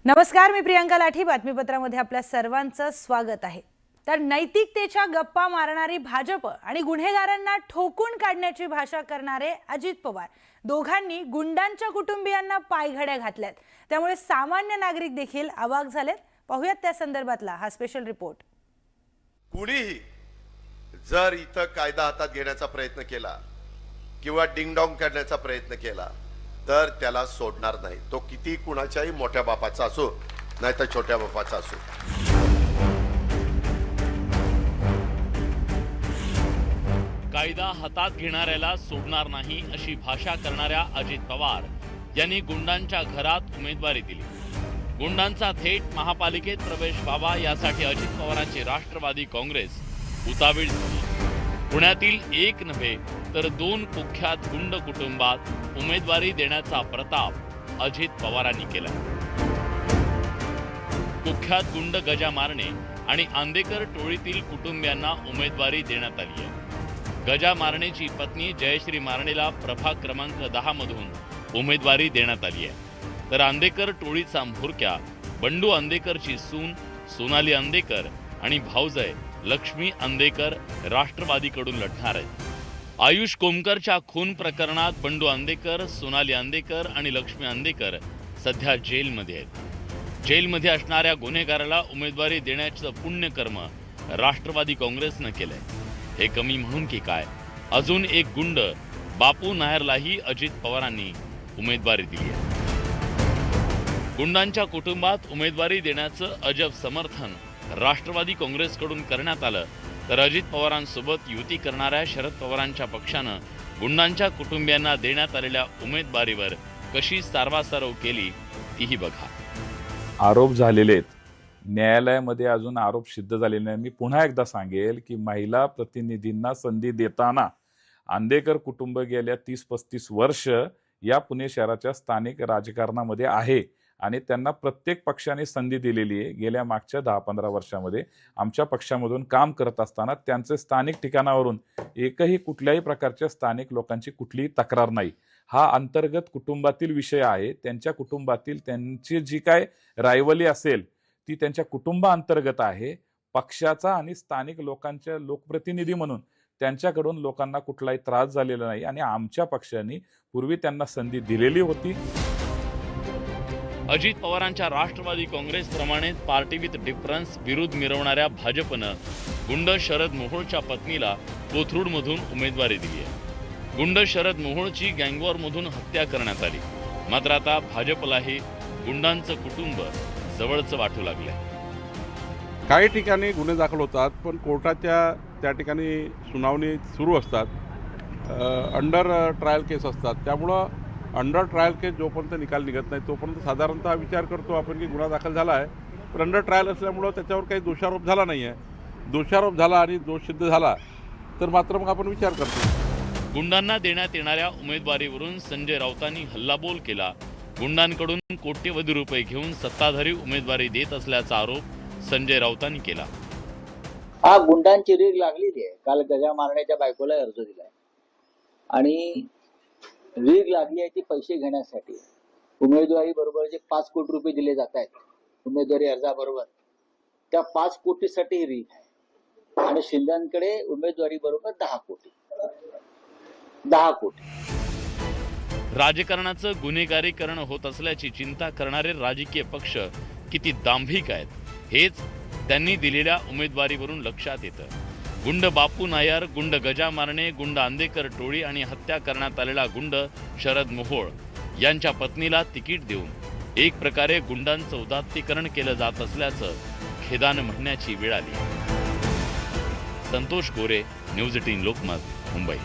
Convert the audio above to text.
नमस्कार, मी प्रियंका लाठी. बातमीपत्रामध्ये आपल्या सर्वांचं स्वागत आहे. तर नैतिकतेच्या गप्पा मारणारी भाजप आणि गुन्हेगारांना ठोकून काढण्याची भाषा करणारे अजित पवार दोघांनी गुंडांच्या कुटुंबियांना पायघड्या घातल्यात. त्यामुळे सामान्य नागरिक देखील अवाक झालेत. पाहूयात त्या संदर्भातला हा स्पेशल रिपोर्ट. कुणीही जर इथं कायदा हातात घेण्याचा प्रयत्न केला किंवा डिंगडॉंग करण्याचा प्रयत्न केला तर त्याला सोडणार नाही. तो किती कुणाच्याही मोठ्या बापाचा असो नाही तर छोट्या बापाचा असो. कायदा हातात घेणाऱ्याला सोडणार नाही अशी भाषा करणाऱ्या अजित पवार यांनी गुंडांच्या घरात उमेदवारी दिली. गुंडांचा थेट महापालिकेत प्रवेश व्हावा यासाठी अजित पवारांची राष्ट्रवादी काँग्रेस उतावीळ झाली. पुण्यातील एक नव्हे तर 2 कुख्यात गुंड कुटुंबात उमेदवारी देण्याचा प्रताप अजित पवारांनी केला. कुख्यात गुंड गजा मारणे आणि आंदेकर टोळीतील कुटुंबियांना उमेदवारी देण्यात आली आहे. गजा मारणेची पत्नी जयश्री मारणेला प्रभाग क्रमांक 10 मधून उमेदवारी देण्यात आली आहे. तर आंदेकर टोळीचा म्होरक्या बंडू आंदेकरची सून सोनाली आंदेकर आणि भाऊजय लक्ष्मी आंदेकर राष्ट्रवादीकडून लढणार आहेत. आयुष कोमकरच्या खून प्रकरणात बंडू आंदेकर, सोनाली आंदेकर आणि लक्ष्मी आंदेकर सध्या जेलमध्ये आहेत. जेलमध्ये असणाऱ्या गुन्हेगाराला उमेदवारी देण्याचं पुण्यकर्म राष्ट्रवादी काँग्रेसनं केलंय. हे कमी म्हणून की काय, अजून एक गुंड बापू नायरलाही अजित पवारांनी उमेदवारी दिली आहे. गुंडांच्या कुटुंबात उमेदवारी देण्याचं अजब समर्थन राष्ट्रवादी काँग्रेसकडून करण्यात आलं. तर अजित पवारांसोबत युती करणाऱ्या शरद पवारांच्या पक्षानं गुंडांच्या कुटुंबियांना देण्यात आलेल्या उमेदवारीवर कशी सारवासारव केली तीही बघा. आरोप झालेले आहेत, न्यायालयामध्ये अजून आरोप सिद्ध झालेले नाही. मी पुन्हा एकदा सांगेल की महिला प्रतिनिधींना संधी देताना आंदेकर कुटुंब गेल्या 30-35 वर्ष या पुणे शहराच्या स्थानिक राजकारणामध्ये आहे आणि त्यांना प्रत्येक पक्षाने संधी दिलेली आहे. गेल्या मागच्या 10-15 वर्षामध्ये आमच्या पक्षामधून काम करत असताना त्यांचे स्थानिक ठिकाणावरून एकही कुठल्याही प्रकारच्या स्थानिक लोकांची कुठलीही तक्रार नाही. हा अंतर्गत कुटुंबातील विषय आहे. त्यांच्या कुटुंबातील त्यांची जी काय रायवली असेल ती त्यांच्या कुटुंबाअंतर्गत आहे. पक्षाचा आणि स्थानिक लोकांच्या लोकप्रतिनिधी म्हणून त्यांच्याकडून लोकांना कुठलाही त्रास झालेला नाही आणि आमच्या पक्षाने पूर्वी त्यांना संधी दिलेली होती. अजित पवारांच्या राष्ट्रवादी काँग्रेसप्रमाणे पार्टी विथ डिफरन्स विरोध मिरवणाऱ्या भाजपनं गुंड शरद मोहोळच्या पत्नीला कोथरूडमधून उमेदवारी दिली आहे. गुंड शरद मोहोळची गँगवॉरमधून हत्या करण्यात आली. मात्र आता भाजपलाही गुंडांचं कुटुंब जवळचं वाटू लागलंय. काही ठिकाणी गुन्हे दाखल होतात पण कोर्टाच्या त्या ठिकाणी सुनावणी सुरू असतात. अंडर ट्रायल केस असतात. त्यामुळं अंडर ट्रायल केस जोपर्यंत निकाल निघत नाही तोपर्यंत साधारणतः विचार करतो आपण की गुन्हा दाखल झाला आहे. पण अंडर ट्रायल असल्यामुळं त्याच्यावर काही दोषारोप झाला नाही आहे. दोषारोप झाला आणि दोष सिद्ध झाला तर मात्र मग आपण विचार करतो. गुंडांना देण्यात येणाऱ्या उमेदवारीवरून संजय राऊतांनी हल्लाबोल केला. गुंडांकडून कोट्यवधी रुपये घेऊन सत्ताधारी उमेदवारी देत असल्याचा आरोप संजय राऊतांनी केला. हा गुंडांची रीग लागलेली आहे. काल गजा मारण्याच्या बायकोला अर्ज दिलाय आणि रीग लागली आहे ती पैसे घेण्यासाठी. उमेदवारी बरोबर जे 5 कोटी रुपये दिले जात आहेत उमेदवारी अर्जाबरोबर, त्या 5 कोटीसाठी ही रीग आहे. आणि शिंदेकडे उमेदवारी बरोबर 10 कोटी. राजकारणाचं गुन्हेगारीकरण होत असल्याची चिंता करणारे राजकीय पक्ष किती दांभिक आहेत हेच त्यांनी दिलेल्या उमेदवारीवरून लक्षात येतं. गुंड बापू नायर, गुंड गजा मारणे, गुंड आंदेकर टोळी आणि हत्या करण्यात आलेला गुंड शरद मोहोळ यांच्या पत्नीला तिकीट देऊन एक प्रकारे गुंडांचं उदात्तीकरण केलं जात असल्याचं खेदानं म्हणण्याची वेळ आली. संतोष गोरे, न्यूज 18 लोकमत, मुंबई.